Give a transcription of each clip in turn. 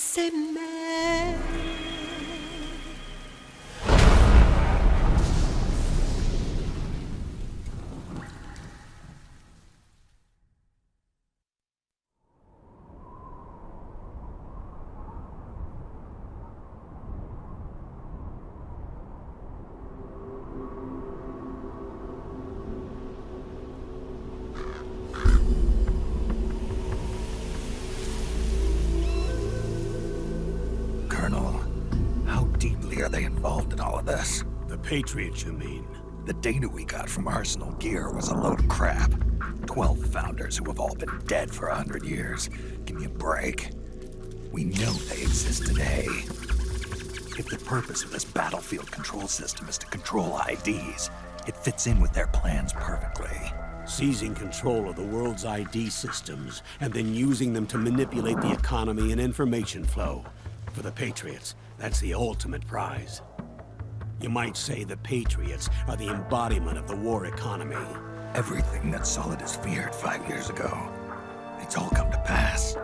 C'est mais... How deeply are they involved in all of this? The Patriots, you mean? The data we got from Arsenal Gear was a load of crap. 12 founders who have all been dead for 100 years. Give me a break. We know they exist today. If the purpose of this battlefield control system is to control IDs, it fits in with their plans perfectly. Seizing control of the world's ID systems, and then using them to manipulate the economy and information flow. For the Patriots, that's the ultimate prize. You might say the Patriots are the embodiment of the war economy. Everything that Solidus feared 5 years ago, it's all come to pass.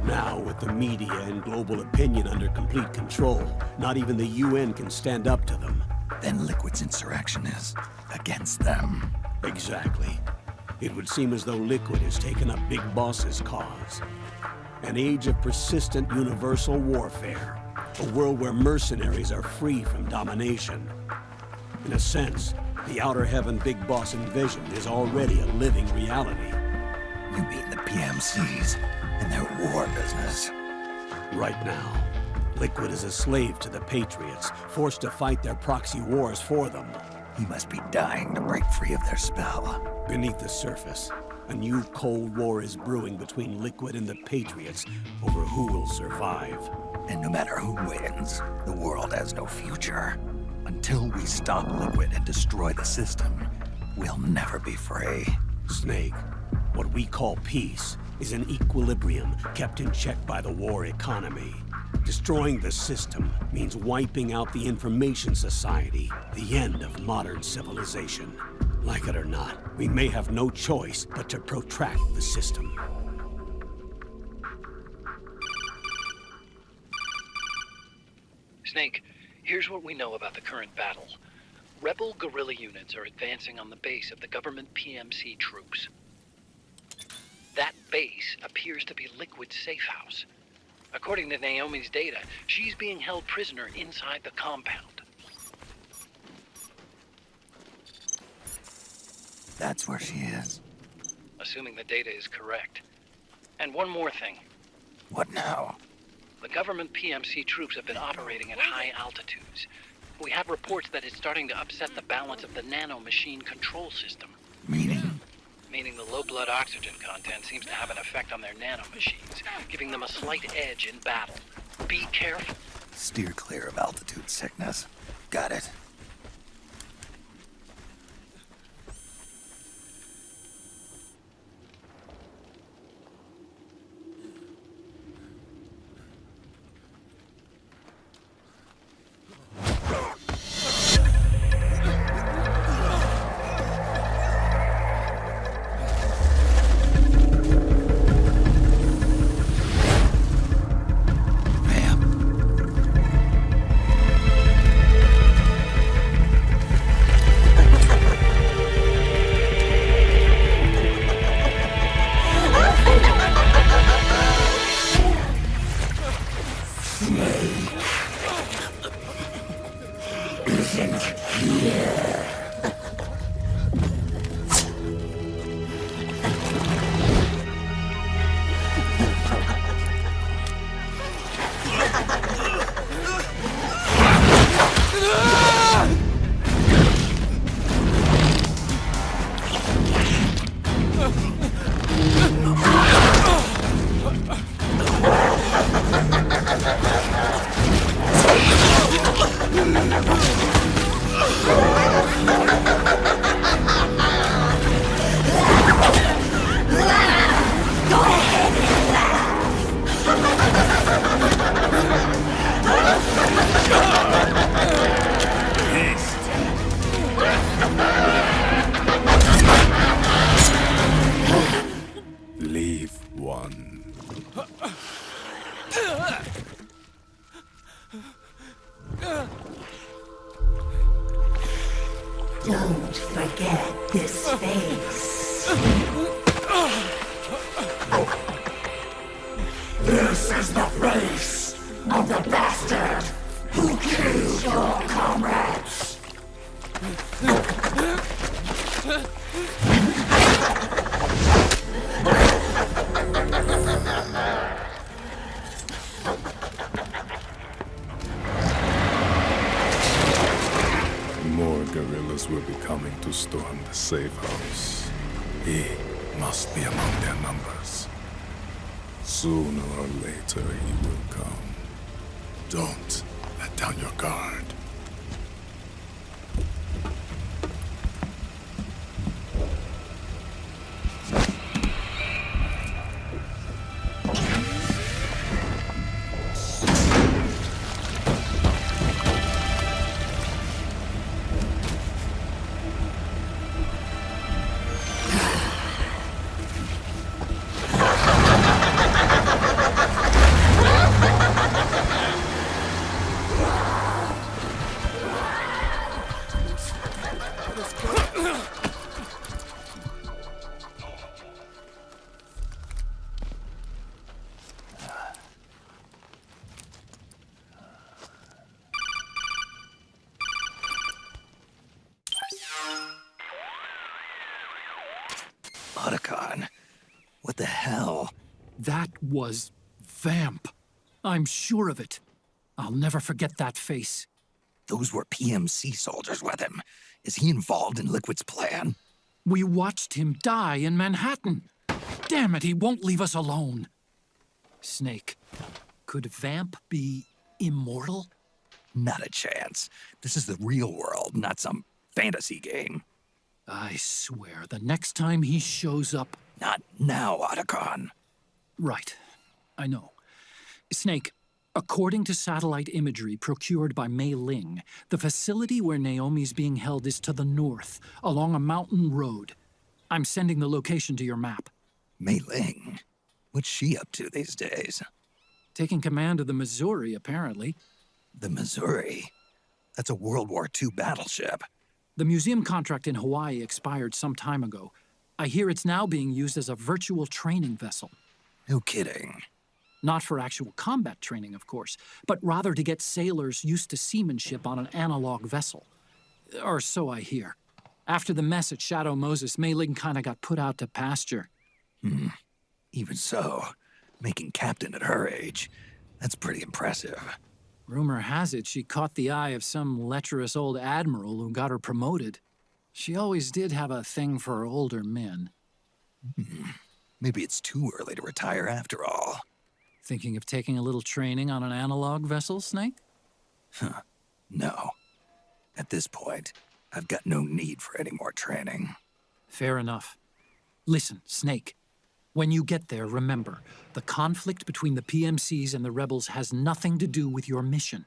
Now, with the media and global opinion under complete control, not even the UN can stand up to them. Then Liquid's insurrection is against them. Exactly. It would seem as though Liquid has taken up Big Boss's cause. An age of persistent universal warfare. A world where mercenaries are free from domination. In a sense, the Outer Heaven Big Boss envisioned is already a living reality. You mean the PMCs and their war business? Right now, Liquid is a slave to the Patriots, forced to fight their proxy wars for them. He must be dying to break free of their spell. Beneath the surface, a new Cold War is brewing between Liquid and the Patriots over who will survive. And no matter who wins, the world has no future. Until we stop Liquid and destroy the system, we'll never be free. Snake, what we call peace is an equilibrium kept in check by the war economy. Destroying the system means wiping out the information society, the end of modern civilization. Like it or not, we may have no choice but to protract the system. Snake, here's what we know about the current battle. Rebel guerrilla units are advancing on the base of the government PMC troops. That base appears to be Liquid's safe house. According to Naomi's data, she's being held prisoner inside the compound. That's where she is. Assuming the data is correct. And one more thing. What now? The government PMC troops have been operating at high altitudes. We have reports that it's starting to upset the balance of the nano-machine control system. Meaning? Meaning the low blood oxygen content seems to have an effect on their nano-machines, giving them a slight edge in battle. Be careful. Steer clear of altitude sickness. Got it. This is the face of the bastard who killed your comrades! More guerrillas will be coming to storm the safe house. He must be among their numbers. Sooner or later he will come. Don't let down your guard. Otacon, what the hell? That was Vamp. I'm sure of it. I'll never forget that face. Those were PMC soldiers with him. Is he involved in Liquid's plan? We watched him die in Manhattan. Damn it, he won't leave us alone. Snake, could Vamp be immortal? Not a chance. This is the real world, not some fantasy game. I swear, the next time he shows up... Not now, Otacon. Right. I know. Snake, according to satellite imagery procured by Mei Ling, the facility where Naomi's being held is to the north, along a mountain road. I'm sending the location to your map. Mei Ling? What's she up to these days? Taking command of the Missouri, apparently. The Missouri? That's a World War II battleship. The museum contract in Hawaii expired some time ago. I hear it's now being used as a virtual training vessel. No kidding. Not for actual combat training, of course, but rather to get sailors used to seamanship on an analog vessel. Or so I hear. After the mess at Shadow Moses, Mei Ling kinda got put out to pasture. Even so, making captain at her age, that's pretty impressive. Rumor has it she caught the eye of some lecherous old admiral who got her promoted. She always did have a thing for older men. Maybe it's too early to retire after all. Thinking of taking a little training on an analog vessel, Snake? No. At this point, I've got no need for any more training. Fair enough. Listen, Snake. When you get there, remember, the conflict between the PMCs and the rebels has nothing to do with your mission.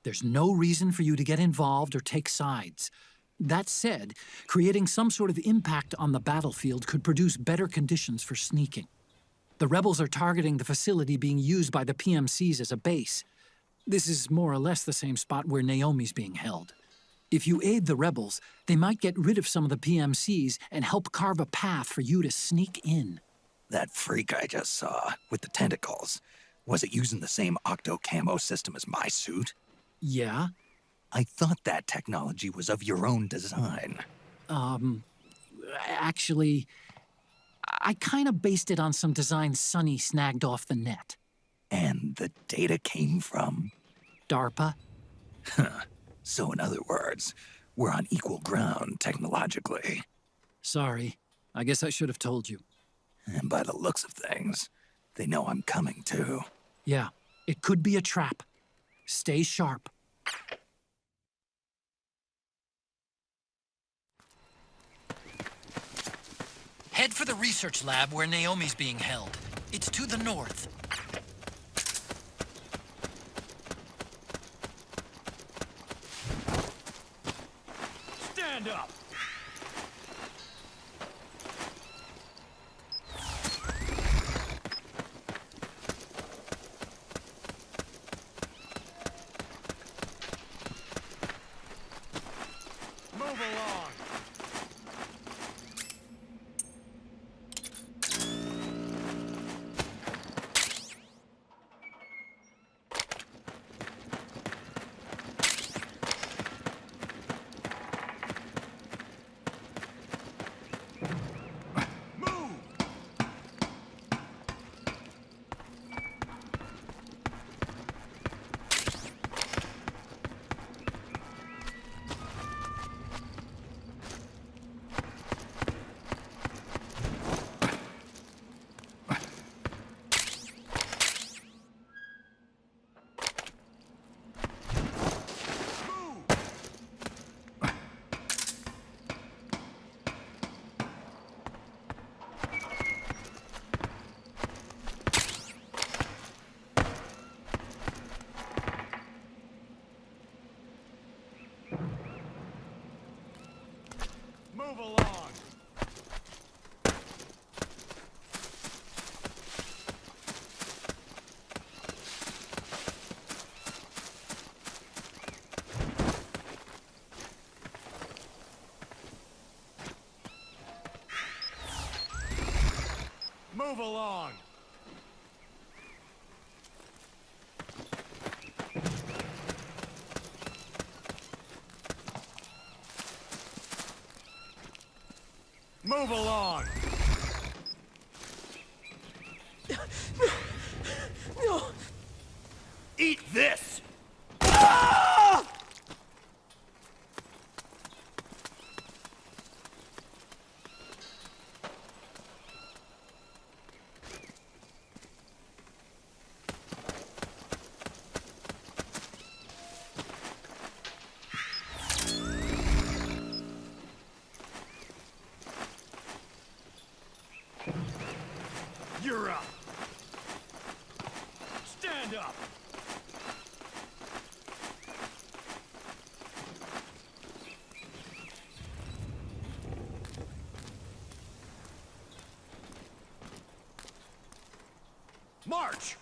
There's no reason for you to get involved or take sides. That said, creating some sort of impact on the battlefield could produce better conditions for sneaking. The rebels are targeting the facility being used by the PMCs as a base. This is more or less the same spot where Naomi's being held. If you aid the rebels, they might get rid of some of the PMCs and help carve a path for you to sneak in. That freak I just saw, with the tentacles, was it using the same octo-camo system as my suit? Yeah? I thought that technology was of your own design. Actually, I kinda based it on some design Sonny snagged off the net. And the data came from? DARPA? So in other words, we're on equal ground technologically. Sorry, I guess I should have told you. And by the looks of things, they know I'm coming too. Yeah, it could be a trap. Stay sharp. Head for the research lab where Naomi's being held. It's to the north. Stand up! Move along! Move along! Move along! No! Eat this! Ah! You're up! Stand up! March!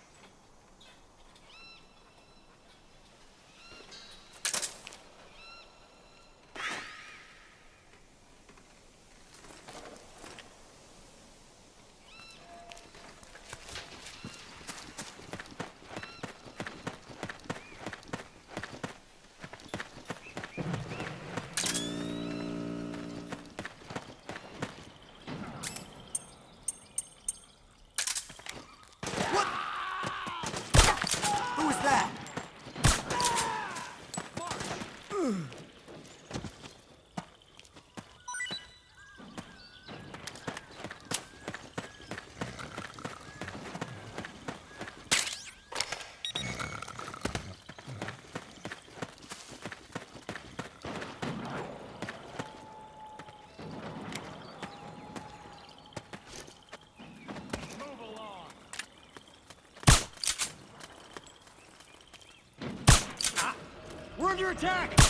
Who was that? Move along! We're under attack!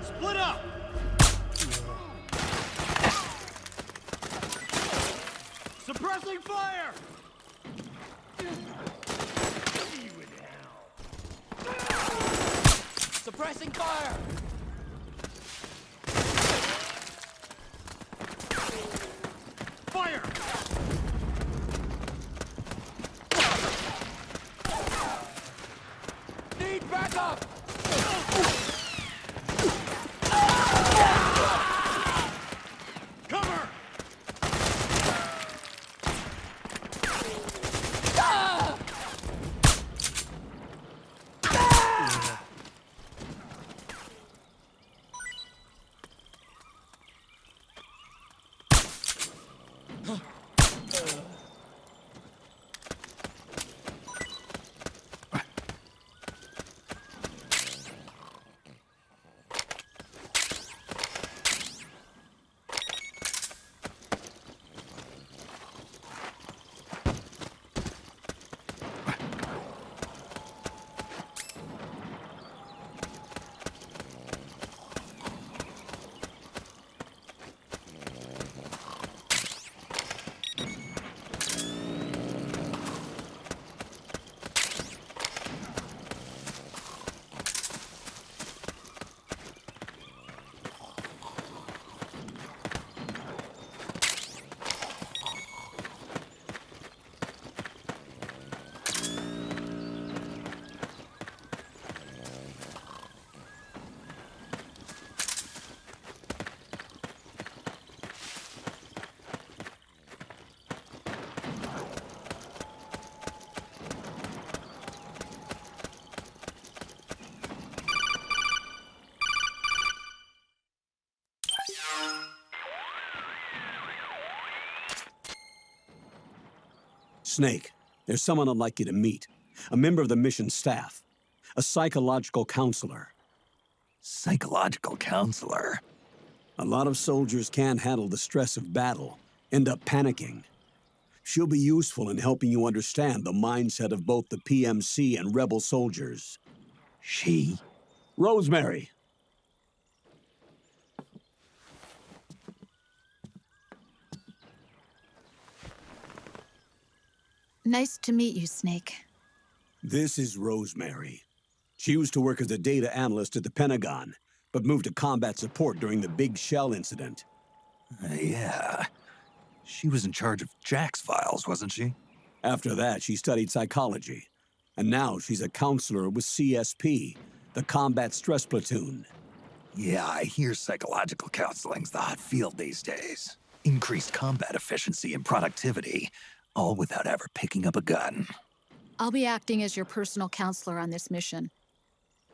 Split up! Suppressing fire! See you in hell. Suppressing fire! Fire! Need backup! Cover! Ah! Snake, there's someone I'd like you to meet. A member of the mission staff. A psychological counselor. Psychological counselor? A lot of soldiers can't handle the stress of battle, end up panicking. She'll be useful in helping you understand the mindset of both the PMC and rebel soldiers. She? Rosemary. Nice to meet you, Snake. This is Rosemary. She used to work as a data analyst at the Pentagon, but moved to combat support during the Big Shell incident. Yeah. She was in charge of Jack's files, wasn't she? After that, she studied psychology. And now she's a counselor with CSP, the Combat Stress Platoon. Yeah, I hear psychological counseling's the hot field these days. Increased combat efficiency and productivity, all without ever picking up a gun. I'll be acting as your personal counselor on this mission.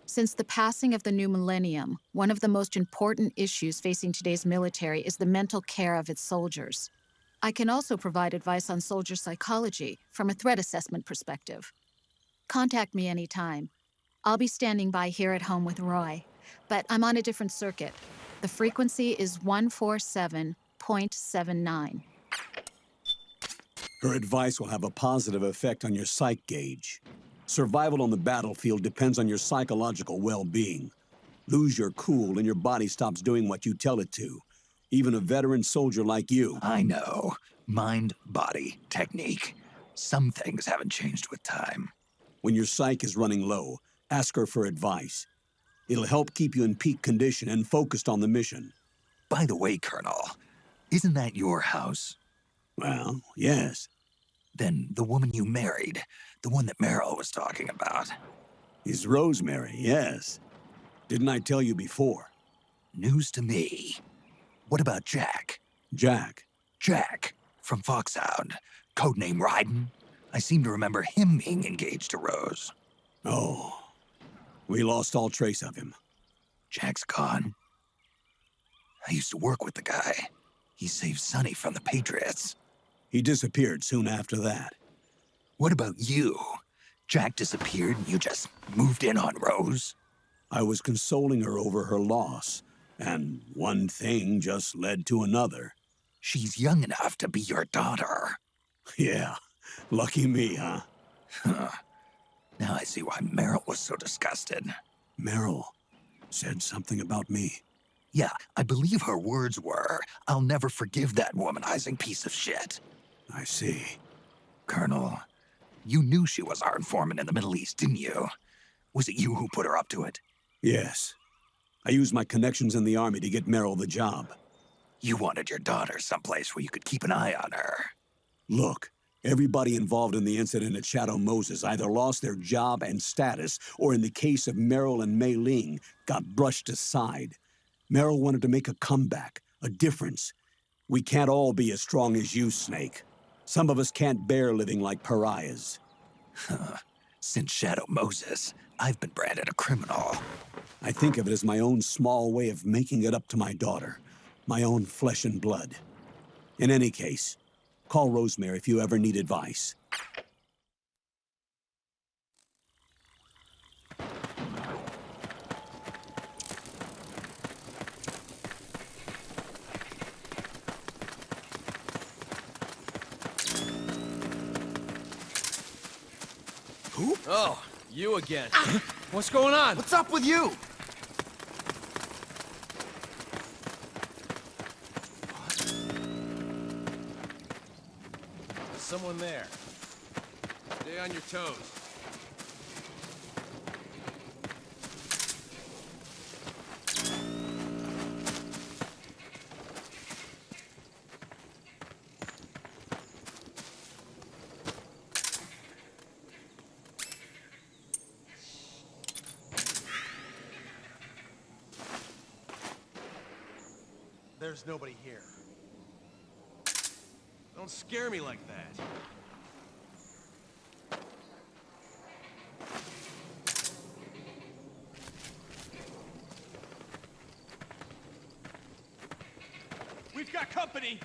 Since the passing of the new millennium, one of the most important issues facing today's military is the mental care of its soldiers. I can also provide advice on soldier psychology from a threat assessment perspective. Contact me anytime. I'll be standing by here at home with Roy, but I'm on a different circuit. The frequency is 147.79. Her advice will have a positive effect on your psych gauge. Survival on the battlefield depends on your psychological well-being. Lose your cool and your body stops doing what you tell it to. Even a veteran soldier like you. I know. Mind, body, technique. Some things haven't changed with time. When your psyche is running low, ask her for advice. It'll help keep you in peak condition and focused on the mission. By the way, Colonel, isn't that your house? Well, yes. Then the woman you married, the one that Meryl was talking about. Is Rosemary, yes. Didn't I tell you before? News to me. What about Jack? Jack? Jack, from Foxhound, codename Ryden. I seem to remember him being engaged to Rose. Oh, we lost all trace of him. Jack's gone. I used to work with the guy. He saved Sonny from the Patriots. He disappeared soon after that. What about you? Jack disappeared and you just moved in on Rose? I was consoling her over her loss, and one thing just led to another. She's young enough to be your daughter. Yeah, lucky me, huh? Now I see why Meryl was so disgusted. Meryl said something about me. Yeah, I believe her words were, "I'll never forgive that womanizing piece of shit." I see. Colonel, you knew she was our informant in the Middle East, didn't you? Was it you who put her up to it? Yes. I used my connections in the Army to get Meryl the job. You wanted your daughter someplace where you could keep an eye on her. Look, everybody involved in the incident at Shadow Moses either lost their job and status, or in the case of Meryl and Mei Ling, got brushed aside. Meryl wanted to make a comeback, a difference. We can't all be as strong as you, Snake. Some of us can't bear living like pariahs. Since Shadow Moses, I've been branded a criminal. I think of it as my own small way of making it up to my daughter. My own flesh and blood. In any case, call Rosemary if you ever need advice. Who? Oh, you again. What's going on? What's up with you? There's someone there. Stay on your toes. There's nobody here. Don't scare me like that. We've got company!